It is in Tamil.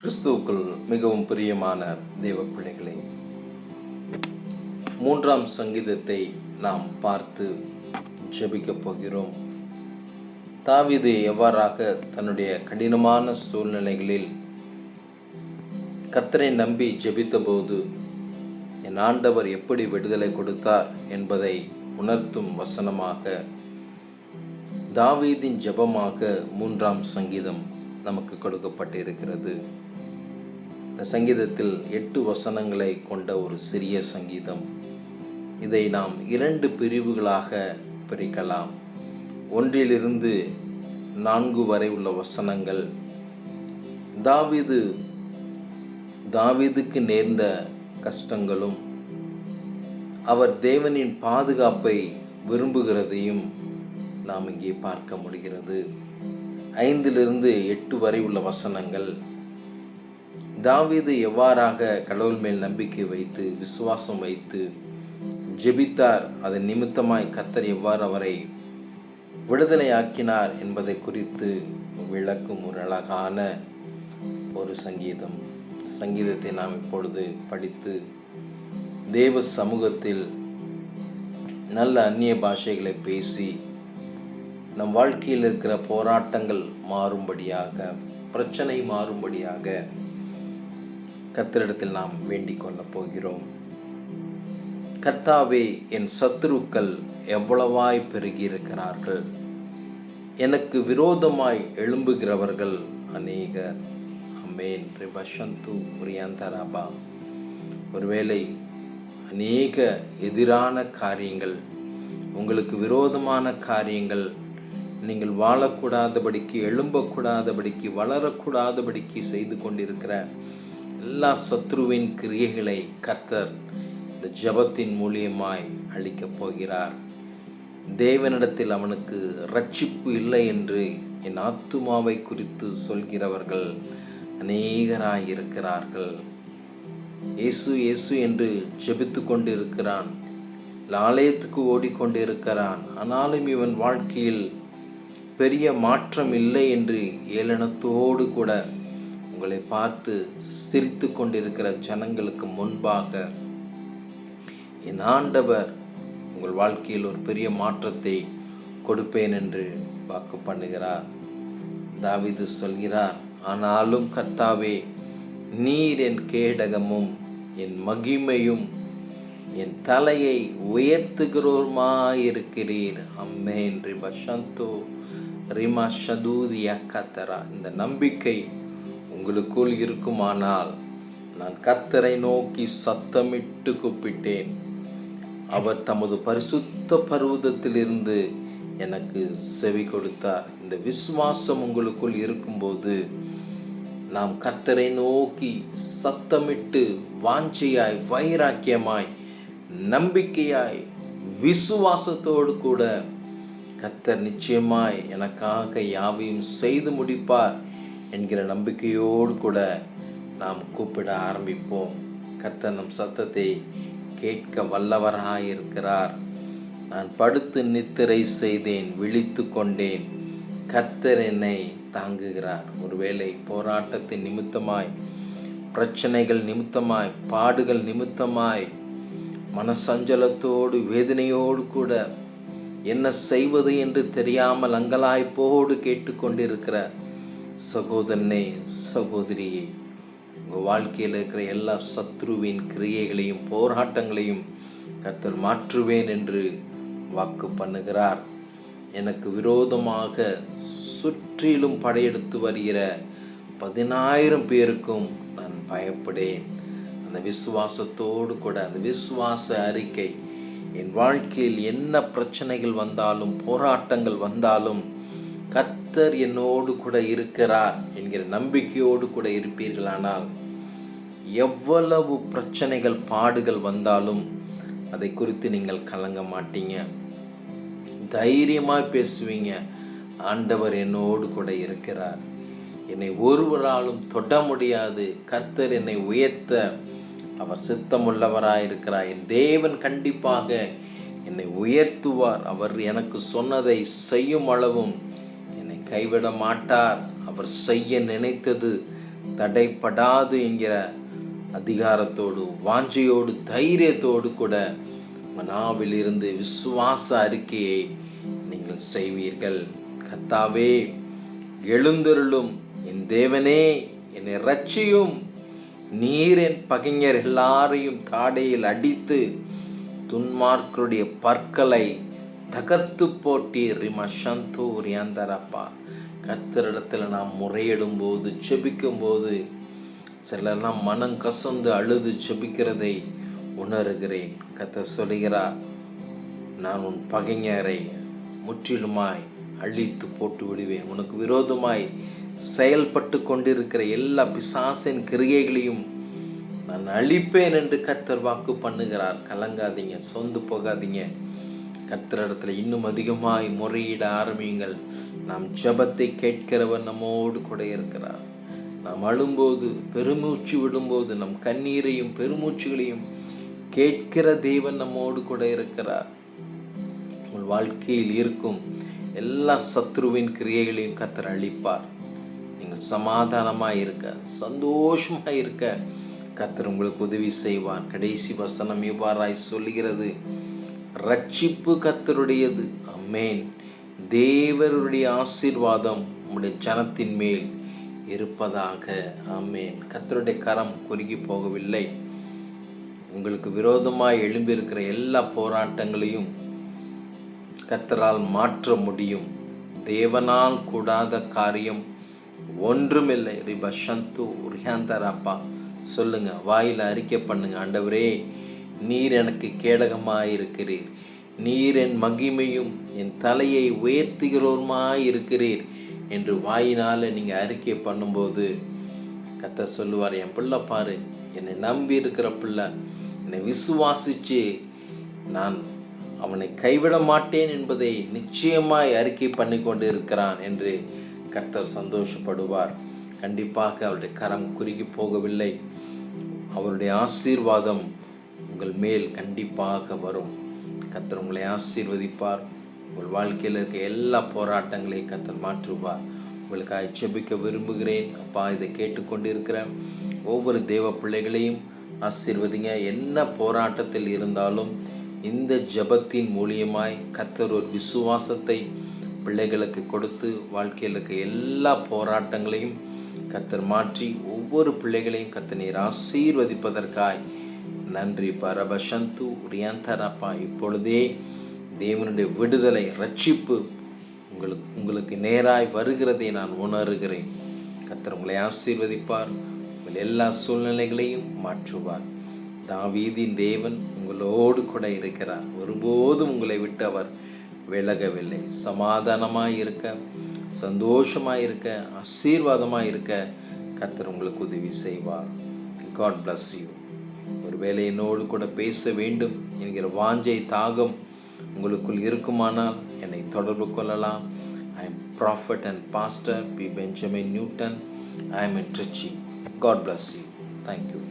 கிறிஸ்துவுக்குள் மிகவும் பிரியமான தேவ பிள்ளைகளே, 3ஆம் சங்கீதத்தை நாம் பார்த்து ஜெபிக்கப் போகிறோம். தாவீது எவ்வாறாக தன்னுடைய கடினமான சூழ்நிலைகளில் கர்த்தரை நம்பி ஜெபித்தபோது என் ஆண்டவர் எப்படி விடுதலை கொடுத்தார் என்பதை உணர்த்தும் வசனமாக தாவீதின் ஜெபமாக 3ஆம் சங்கீதம் நமக்கு கொடுக்கப்பட்டிருக்கிறது. இந்த சங்கீதத்தில் 8 வசனங்களை கொண்ட ஒரு சிறிய சங்கீதம். இதை நாம் 2 பிரிவுகளாக பிரிக்கலாம். 1 4 வரை உள்ள வசனங்கள் தாவீதுக்கு நேர்ந்த கஷ்டங்களும் அவர் தேவனின் பாதுகாப்பை விரும்புகிறதையும் நாம் இங்கே பார்க்க முடிகிறது. 5 வரை உள்ள வசனங்கள் தாவீது எவ்வாறாக கடவுள் மேல் நம்பிக்கை வைத்து விசுவாசம் வைத்து ஜெபித்தார், அதன் நிமித்தமாய் கர்த்தர் எவ்வாறு அவரை விடுதலையாக்கினார் என்பதை குறித்து விளக்கும் ஒரு அழகான ஒரு சங்கீதத்தை நாம் இப்பொழுது படித்து தேவ சமூகத்தில் நல்ல அந்நிய பாஷைகளை பேசி நம் வாழ்க்கையில் இருக்கிற போராட்டங்கள் மாறும்படியாக, பிரச்சனை மாறும்படியாக கர்த்தரிடத்தில் நாம் வேண்டிக் கொள்ளப் போகிறோம். கர்த்தாவே, என் சத்துருக்கள் எவ்வளவாய் பெருகியிருக்கிறார்கள், எனக்கு விரோதமாய் எழும்புகிறவர்கள் அநேகர். அமேன். ரிபஷந்து பிரியந்தராபா. ஒருவேளை அநேக எதிரான காரியங்கள், உங்களுக்கு விரோதமான காரியங்கள், நீங்கள் வாழக்கூடாதபடிக்கு, எழும்பக்கூடாதபடிக்கு, வளரக்கூடாதபடிக்கு செய்து கொண்டிருக்கிற எல்லா சத்ருவின் கிரியைகளை கர்த்தர் இந்த ஜெபத்தின் மூலியமாய் அழிக்கப் போகிறார். தேவனிடத்தில் அவனுக்கு ரட்சிப்பு இல்லை என்று என் ஆத்துமாவை குறித்து சொல்கிறவர்கள் அநேகராய் இருக்கிறார்கள். இயேசு இயேசு என்று ஜெபித்து கொண்டிருக்கிறான், ஆலயத்துக்கு ஓடிக்கொண்டிருக்கிறான். ஆனாலும் இவன் வாழ்க்கையில் பெரிய மாற்றம் இல்லை என்று ஏளனத்தோடு கூட உங்களை பார்த்து சிரித்து கொண்டிருக்கிற ஜனங்களுக்கு முன்பாக என் ஆண்டவர் உங்கள் வாழ்க்கையில் ஒரு பெரிய மாற்றத்தை கொடுப்பேன் என்று வாக்கு பண்ணுகிறார். தாவீது சொல்கிறார், ஆனாலும் கர்த்தாவே, நீர் என் கேடகமும் என் மகிமையும் என் தலையை உயர்த்துகிறோருமாயிருக்கிறீர். அம்மேன். ரிபஷந்தோ ரிமா ஷதூதியா கத்தரா. இந்த நம்பிக்கை உங்களுக்குள் இருக்குமானால், நான் கர்த்தரை நோக்கி சத்தமிட்டு கூப்பிட்டேன், அவர் தமது பரிசுத்த பர்வதத்திலிருந்து எனக்கு செவி கொடுத்தார். இந்த விசுவாசம் உங்களுக்குள் இருக்கும்போது நாம் கர்த்தரை நோக்கி சத்தமிட்டு வாஞ்சையாய், வைராக்கியமாய், நம்பிக்கையாய், விசுவாசத்தோடு கூட கர்த்தர் நிச்சயமாய் எனக்காக யாவையும் செய்து முடிப்பார் என்கிற நம்பிக்கையோடு கூட நாம் கூப்பிட ஆரம்பிப்போம். கர்த்தர் நம் சத்தத்தை கேட்க வல்லவராயிருக்கிறார். நான் படுத்து நித்திரை செய்தேன், விழித்து கொண்டேன், கர்த்தர் என்னை தாங்குகிறார். ஒருவேளை போராட்டத்தின் நிமித்தமாய், பிரச்சனைகள் நிமித்தமாய், பாடுகள் நிமித்தமாய், மனசஞ்சலத்தோடு வேதனையோடு கூட என்ன செய்வது என்று தெரியாமல் அங்கலாய்ப்போடு கேட்டுக்கொண்டிருக்கிற சகோதரனே, சகோதரியே, உங்கள் வாழ்க்கையில் இருக்கிற எல்லா சத்ருவின் கிரியைகளையும் போராட்டங்களையும் கர்த்தர் மாற்றுவேன் என்று வாக்கு பண்ணுகிறார். எனக்கு விரோதமாக சுற்றிலும் படையெடுத்து வருகிற 10,000 பேருக்கும் நான் பயப்படேன். அந்த விசுவாசத்தோடு கூட, அந்த விசுவாச அறிக்கை, என் வாழ்க்கையில் என்ன பிரச்சனைகள் வந்தாலும், போராட்டங்கள் வந்தாலும் கர்த்தர் என்னோடு கூட இருக்கிறார் என்கிற நம்பிக்கையோடு கூட இருப்பீர்களானால், எவ்வளவு பிரச்சனைகள், பாடுகள் வந்தாலும் அதை குறித்து நீங்கள் கலங்க மாட்டீங்க. தைரியமாக பேசுவீங்க, ஆண்டவர் என்னோடு கூட இருக்கிறார், என்னை ஒருவராலும் தொட முடியாது, கர்த்தர் என்னை உயர்த்த அவர் சித்தமுள்ளவராயிருக்கிறார், என் தேவன் கண்டிப்பாக என்னை உயர்த்துவார், அவர் எனக்கு சொன்னதை செய்யும் அளவும் என்னை கைவிட மாட்டார், அவர் செய்ய நினைத்தது தடைப்படாது என்கிற அதிகாரத்தோடு, வாஞ்சையோடு, தைரியத்தோடு கூட மனாவில் இருந்து விசுவாச அறிக்கையை நீங்கள் செய்வீர்கள். கர்த்தாவே, எழுந்தருளும், என் தேவனே, என்னை இரட்சியும். நீர் என் பகைஞர் எல்லாரையும் தாடையில் அடித்து துன்மார்க்கருடைய பற்களை தகர்த்து போட்டீர். ரிமஷந்தூரியந்தரப்பா. கர்த்தரிடத்தில் நாம் முறையிடும் போது, செபிக்கும் போது, சிலர்லாம் மனம் கசந்து அழுது செபிக்கிறதை உணர்கிறேன். கர்த்தர் சொல்கிறார், நான் உன் பகைஞரை முற்றிலுமாய் அழித்து போட்டு விடுவேன். உனக்கு விரோதமாய் செயல்பட்டு கொண்டிருக்கிற எல்லா பிசாசின் கிரியைகளையும் நான் அழிப்பேன் என்று கர்த்தர் வாக்கு பண்ணுகிறார். கலங்காதீங்க, சொந்து போகாதீங்க. கர்த்தரிடத்தில் இன்னும் அதிகமாய் முறையிட ஆரம்பியுங்கள். நாம் ஜெபத்தை கேட்கிறவர் நம்மோடு கூட இருக்கிறார். நாம் அழும்போது, பெருமூச்சு விடும்போது, நம் கண்ணீரையும் பெருமூச்சுகளையும் கேட்கிற தேவன் நம்மோடு கூட இருக்கிறார். உங்கள் வாழ்க்கையில் இருக்கும் எல்லா சத்ருவின் கிரியைகளையும் கர்த்தர் அழிப்பார். நீங்கள் சமாதானமாக இருக்க, சந்தோஷமாக இருக்க கர்த்தர் உங்களுக்கு உதவி செய்வார். கடைசி வசனம் இவ்வாறாய் சொல்லுகிறது, ரட்சிப்பு கர்த்தருடையது. ஆமென். தேவருடைய ஆசீர்வாதம் உம்முடைய ஜனத்தின் மேல் இருப்பதாக. ஆமென். கர்த்தருடைய கரம் குறுகி போகவில்லை. உங்களுக்கு விரோதமாய் எழும்பியிருக்கிற எல்லா போராட்டங்களையும் கர்த்தரால் மாற்ற முடியும். தேவனால் கூடாத காரியம் ஒன்றுமில்லை. ரிபஷந்து ரியாந்தராப்பா. சொல்லுங்க, வாயில் அறிக்கை பண்ணுங்க, ஆண்டவரே, நீர் எனக்கு கேடகமாயிருக்கிறீர், நீர் என் மகிமையும் என் தலையை உயர்த்துகிறோருமாயிருக்கிறீர் என்று வாயினால் நீங்கள் அறிக்கை பண்ணும்போது கர்த்தர் சொல்லுவார், என் பிள்ளை பாரு, என்னை நம்பி இருக்கிற பிள்ளை, என்னை விசுவாசித்து நான் அவனை கைவிட மாட்டேன் என்பதை நிச்சயமாய் அறிக்கை பண்ணி கொண்டு இருக்கிறான் என்று கர்த்தர் சந்தோஷப்படுவார். கண்டிப்பாக அவருடைய கரம் குறுகி போகவில்லை. அவருடைய ஆசீர்வாதம் உங்கள் மேல் கண்டிப்பாக வரும். கர்த்தர் உங்களை ஆசீர்வதிப்பார். உங்கள் வாழ்க்கையில் இருக்க எல்லா போராட்டங்களையும் கர்த்தர் மாற்றுவார். உங்களுக்காக ஜெபிக்க விரும்புகிறேன். அப்பா, இதை கேட்டுக்கொண்டிருக்கிற ஒவ்வொரு தேவ பிள்ளைகளையும் ஆசீர்வதிங்க. என்ன போராட்டத்தில் இருந்தாலும் இந்த ஜெபத்தின் மூலியமாய் கர்த்தர் ஒரு விசுவாசத்தை பிள்ளைகளுக்கு கொடுத்து வாழ்க்கையில் இருக்க எல்லா போராட்டங்களையும் கர்த்தர் மாற்றி ஒவ்வொரு பிள்ளைகளையும் கர்த்தர் நீர் ஆசீர்வதிப்பதற்காய் நன்றி. பரபசந்து ரியாந்தரப்பா. இப்பொழுதே தேவனுடைய விடுதலை, ரட்சிப்பு உங்களுக்கு நேராய் வருகிறதை நான் உணர்கிறேன். கர்த்தர் உங்களை ஆசீர்வதிப்பார். உங்கள் எல்லா சூழ்நிலைகளையும் மாற்றுவார். தாவீதின் தேவன் உங்களோடு கூட இருக்கிறார். ஒருபோதும் உங்களை விட்டு அவர் விலகவில்லை. சமாதானமாக இருக்க, சந்தோஷமாக இருக்க, ஆசீர்வாதமாக இருக்க கர்த்தர் உங்களுக்கு உதவி செய்வார். God bless you. ஒருவேளை என்னோடு கூட பேச வேண்டும் என்கிற வாஞ்சை, தாகம் உங்களுக்குள் இருக்குமானால் என்னை தொடர்பு கொள்ளலாம். I am Prophet and Pastor P. Benjamin Newton. I am in Trichy. God bless you. Thank you.